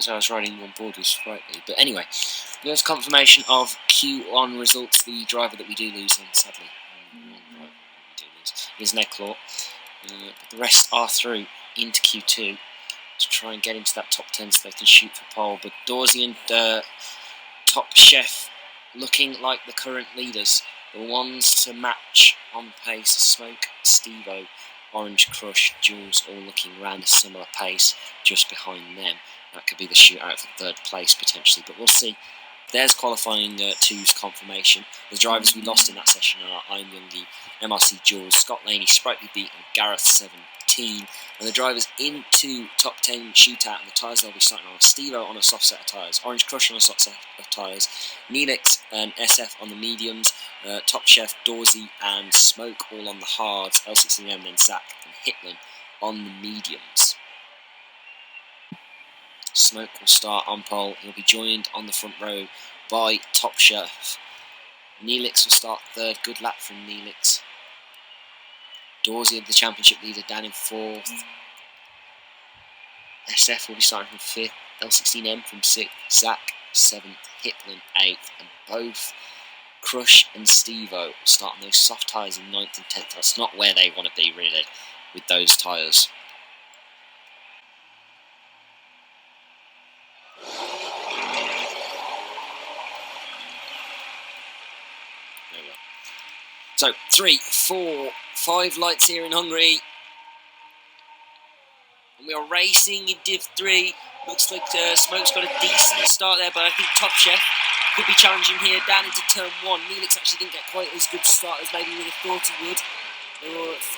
as I was riding on board was frightening. But anyway, there's confirmation of Q1 results. The driver that we do lose, and sadly, is Necklaw. But the rest are through into Q2 to try and get into that top 10 so they can shoot for pole. But Dorsey and Top Chef looking like the current leaders. The ones to match on pace: Smoke, Stevo, Orange Crush, Jules, all looking around a similar pace just behind them. That could be the shootout for third place potentially, but we'll see. There's qualifying 2's confirmation. The drivers we lost in that session are I'm Youngie, MRC Jules, Scott Laney, Sprightly Beat, and Gareth 17. And the drivers into top 10 shootout, and the tyres they'll be starting on: Stevo on a soft set of tyres, Orange Crush on a soft set of tyres, Neelix and SF on the mediums, Top Chef, Dorsey, and Smoke all on the hards, L16M, then Zach and Hitman on the mediums. Smoke will start on pole. He'll be joined on the front row by Top Chef. Neelix will start third. Good lap from Neelix. Dorsey, the championship leader, down in fourth. SF will be starting from fifth. L16M from sixth. Zach, seventh. Hitman, eighth. And both Crush and Stevo will start on those soft tyres in ninth and 10th. That's not where they want to be, really, with those tyres. So, 3, 4, 5 lights here in Hungary. And we are racing in Div 3. Looks like Smoke's got a decent start there, but I think Top Chef could be challenging here down into turn 1. Neelix actually didn't get quite as good a start as maybe we would have thought he would.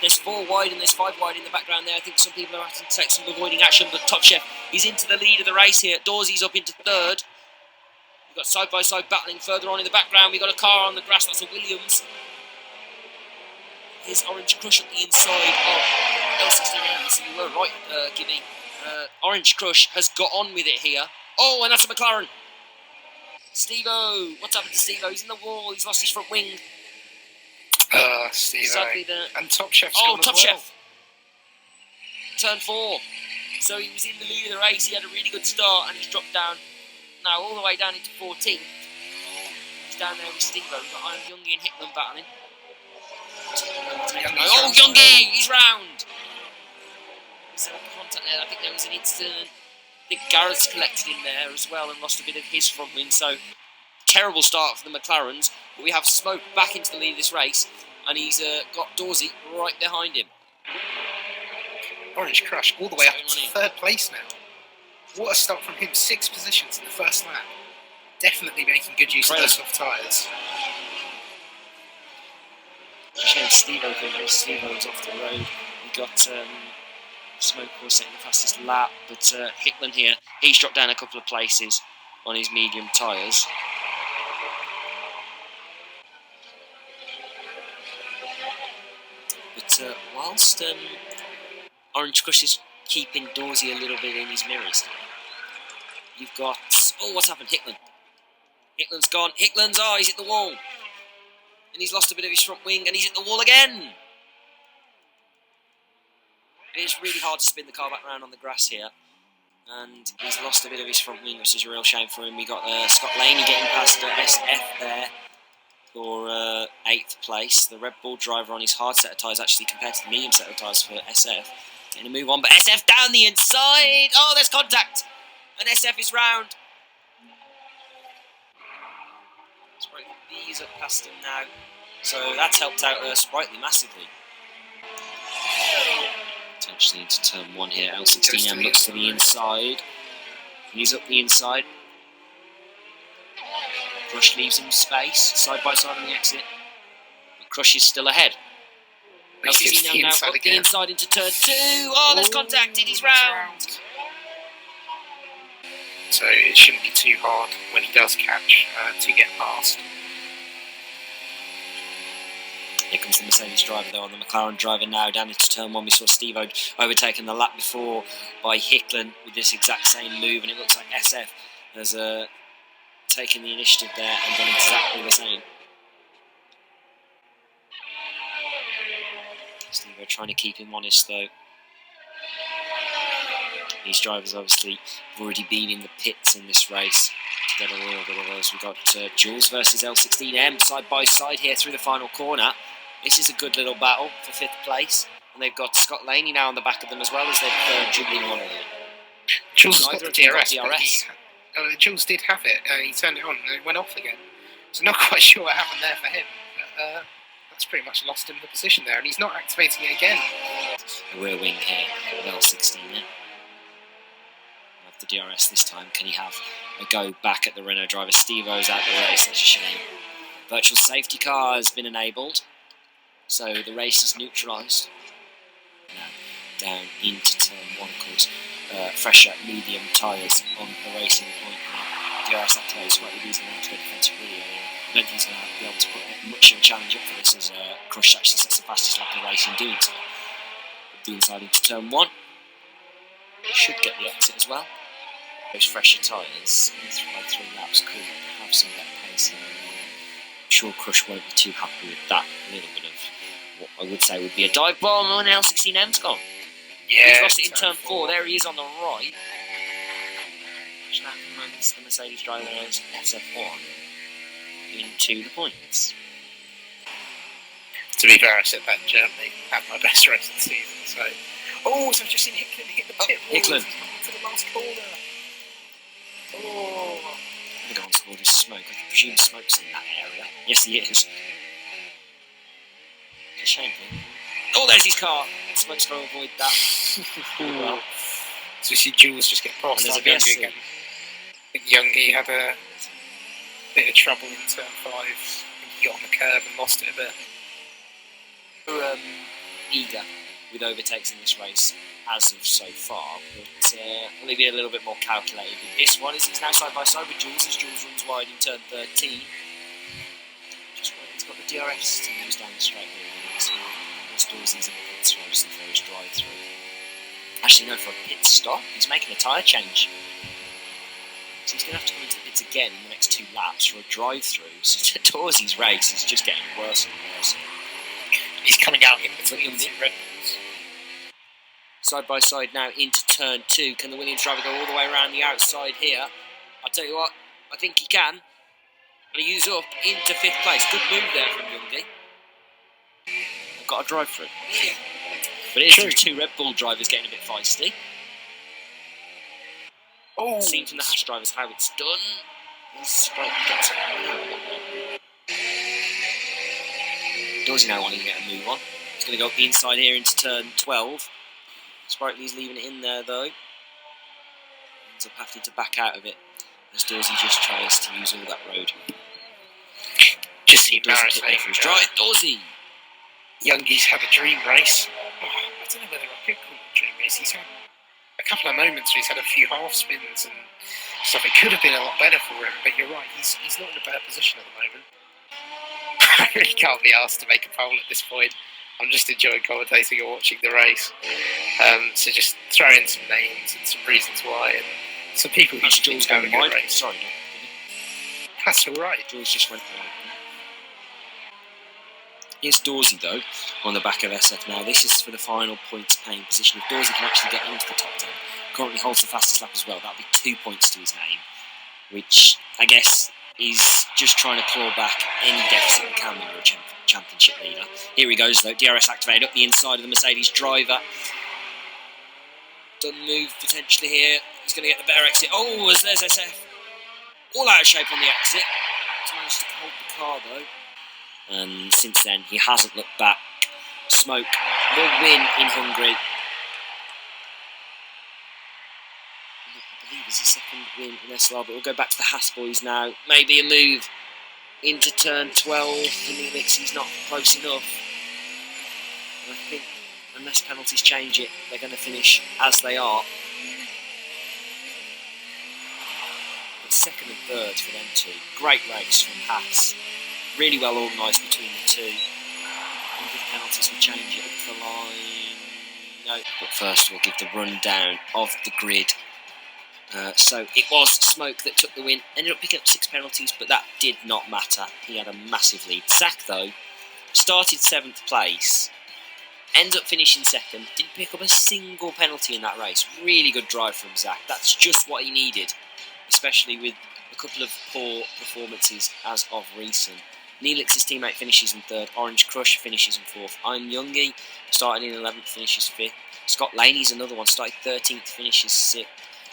There's 4 wide and there's 5 wide in the background there. I think some people are having to take some avoiding action, but Top Chef is into the lead of the race here. Dorsey's up into third. We've got side-by-side battling further on in the background. We've got a car on the grass, that's a Williams. Here's Orange Crush at the inside of L16M, so you were right, Gibby. Orange Crush has got on with it here. Oh, and that's a McLaren. Stevo, what's happened to Stevo? He's in the wall, he's lost his front wing. Stevo. And Top Chef's gone as well. Top Chef. Turn 4. So he was in the lead of the race, he had a really good start, and he's dropped down, now all the way down into 14th. He's down there with Stevo. We've got I'm Youngie and Hitman battling. Oh, Youngie! He's round! There's a contact there. I think there was an incident. I think Gareth's collected in there as well and lost a bit of his front wing. So, terrible start for the McLarens. But we have Smoke back into the lead of this race. And he's got Dorsey right behind him. Orange Crush all the way up to third place now. What a start from him. 6 positions in the first lap. Definitely making good use of those soft tyres. Shame Stevo couldn't. Stevo's off the road. We've got Smoke was setting the fastest lap, but Hitman here, he's dropped down a couple of places on his medium tyres. But whilst Orange Crush is keeping Dorsey a little bit in his mirrors here, you've got... Oh, what's happened? Hitman. Hitman's gone. Hitman's... Oh, he's hit the wall. And he's lost a bit of his front wing, and he's hit the wall again. It is really hard to spin the car back around on the grass here. And he's lost a bit of his front wing, which is a real shame for him. We got Scott Laney getting past SF there for 8th place. The Red Bull driver on his hard set of tyres, actually, compared to the medium set of tyres for SF. Getting a move on, but SF down the inside. Oh, there's contact. And SF is round. Sprightly's up past him now, so that's helped out Sprightly massively. Potentially into turn 1 here. L16M looks to the inside. He's up the inside. Crush leaves him space, side by side on the exit. But Crush is still ahead. L16M now up the inside into turn 2. Oh, there's contact, and he's round. So it shouldn't be too hard when he does catch to get past. Here comes the Mercedes driver though on the McLaren driver now down into turn 1. We saw Stevo overtaken the lap before by Hicklen with this exact same move, and it looks like SF has taken the initiative there and done exactly the same. Stevo trying to keep him honest though. These drivers obviously have already been in the pits in this race to get a little bit of those. We've got Jules versus L16M side by side here through the final corner. This is a good little battle for 5th place. And they've got Scott Laney now on the back of them as well as they're dribbling one another. Jules has got the DRS. Jules did have it. He turned it on and it went off again. So not quite sure what happened there for him. But, that's pretty much lost him the position there, and he's not activating it again. The rear wing here with L16 now. Have the DRS this time. Can he have a go back at the Renault driver? Steve-O's out the race, that's a shame. Virtual safety car has been enabled, so the race is neutralised. Now down into turn 1, of course. Fresher medium tyres on the racing point now. DRS activated, slightly losing out to a defensive relay. I don't think he's going to be able to put much of a challenge up for this as Crush actually sets the fastest lap of the race in doing so. The inside into turn 1. Should get the exit as well. Those fresher tyres in 3 laps could have some better pace. I'm sure Crush won't be too happy with that. A little bit of what I would say would be a dive bomb when L16M's gone. Yeah, he's lost it in turn 4. There he is on the right. The Mercedes driver is SF1 into the points. To be fair, I said that in Germany had my best race of the season. So, so I've just seen Hicklin hit the pit wall to the last corner. I'm going to go on towards his smoke. I presume smoke's in that area. Yes, he is. It's a shame. Oh, there's his car. Smoke's going to avoid that. Well, so we see Jules just get past that Youngie again. I think Youngie had a bit of trouble in turn 5. I think he got on the curb and lost it a bit. Eager with overtakes in this race as of so far, but maybe a little bit more calculated in this one. He's now side by side with Jules as Jules runs wide in turn 13. Just where he's got the DRS to use down the straight here. Installs these in the pits obviously for his drive through. Actually, no, for a pit stop, he's making a tyre change. So he's going to have to come into the pits again in the next 2 laps for a drive through. So Torzi's race is just getting worse and worse. He's coming out in between the Red Bulls. Side by side now into turn 2. Can the Williams driver go all the way around the outside here? I'll tell you what, I think he can. And he's up into 5th place. Good move there from Youngie. Got a drive through. But it is 2 Red Bull drivers getting a bit feisty. Seen from the Haas drivers how it's done. Sprite gets it. Dorsey now wanting to get a move on. He's going to go up the inside here into turn 12. Sprightly's leaving it in there though. Ends up having to back out of it as Dorsey just tries to use all that road. Just embarrassing for his drive. Dorsey! Youngie's had a dream race. I don't know whether I could call it a dream race. He's had a couple of moments where he's had a few half spins and stuff. It could have been a lot better for him, but you're right, he's not in a bad position at the moment. I really can't be asked to make a poll at this point. I'm just enjoying commentating or watching the race. So just throw in some names and some reasons why, and some people who should have a good race. Sorry, that's alright. Jules just went wide. Here's Dorsey though, on the back of SF now. This is for the final points paying position. If Dorsey can actually get into the top 10, currently holds the fastest lap as well. That'll be 2 points to his name, which I guess is just trying to claw back any deficit he can when you're a championship leader. Here he goes though, DRS activated up the inside of the Mercedes driver. Done move potentially here. He's going to get the better exit. Oh, there's SF. All out of shape on the exit. He's managed to hold the car though. And since then, he hasn't looked back. Smoke will win in Hungary. I believe it's his second win in SLR, but we'll go back to the Haas boys now. Maybe a move into turn 12 for Neelix. He's not close enough. And I think unless penalties change it, they're going to finish as they are. But second and third for them two. Great race from Haas. Really well organised between the two. And if penalties will change it up the line. No. But first we'll give the rundown of the grid. So it was Smoke that took the win. Ended up picking up 6 penalties, but that did not matter. He had a massive lead. Zach, though, started 7th place. ends up finishing second. Didn't pick up a single penalty in that race. Really good drive from Zach. That's just what he needed, especially with a couple of poor performances as of recent. Neelix's teammate finishes in third. Orange Crush finishes in fourth. I'm Youngie, started in 11th, finishes fifth. Scott Laney's another one, started 13th, finishes sixth.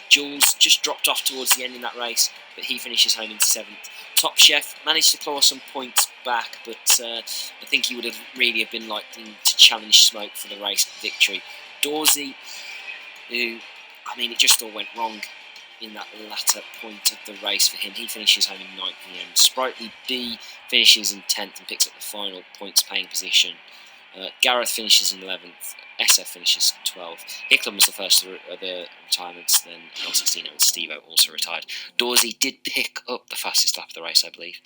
Jules just dropped off towards the end in that race, but he finishes home in seventh. Top Chef managed to claw some points back, but I think he would have really been likely to challenge Smoke for the race victory. Dorsey, who, I mean, it just all went wrong in that latter point of the race for him. He finishes home in 9th in the end. Sprightly B finishes in 10th and picks up the final points paying position. Gareth finishes in 11th. SF finishes 12th. Hicklam was the first of the retirements, then L16 and Stevo also retired. Dorsey did pick up the fastest lap of the race, I believe.